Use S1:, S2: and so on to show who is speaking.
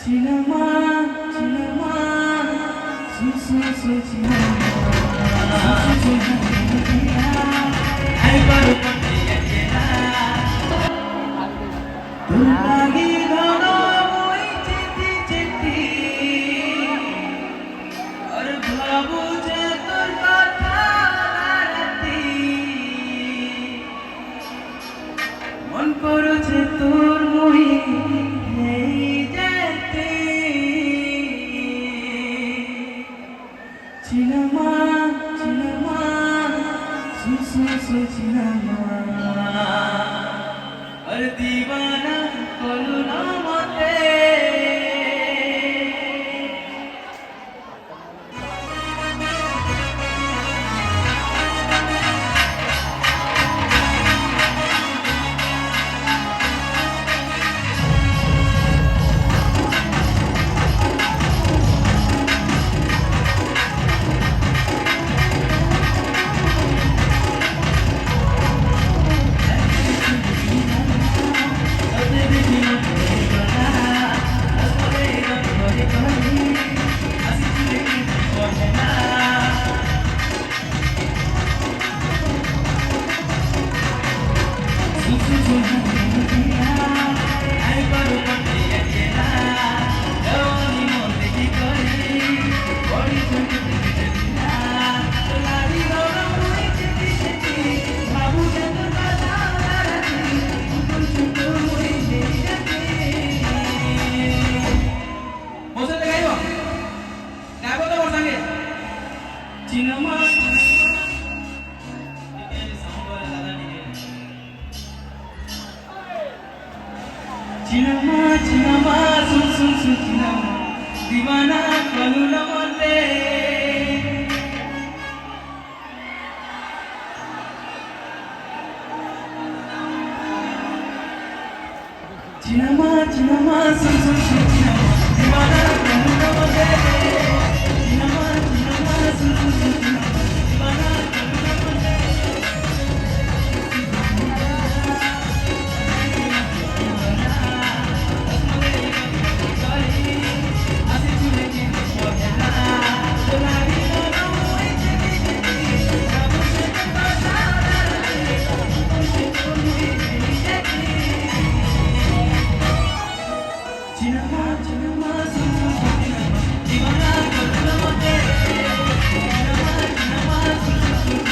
S1: Cinema, cinema, su su su cinema, su su su cinema. Ay baru pernyataan. Berbagi dalam citi citi, berbabu jatuh kata hati, mon koro jatuh mui. Cinema, cinema, su su su cinema. और दीवाना करो ना मते. Cinema, cinema, sun sun sun cinema, दीवाना करू ना मते. Cinema, cinema, sun sun sun cinema, दीवाना करू ना मते. Cinema, cinema, sun sun sun cinema, दीवाना करू ना मते. Cinema, cinema, sun sun sun cinema, दीवाना करू ना मते. Cinema, cinema, sun sun sun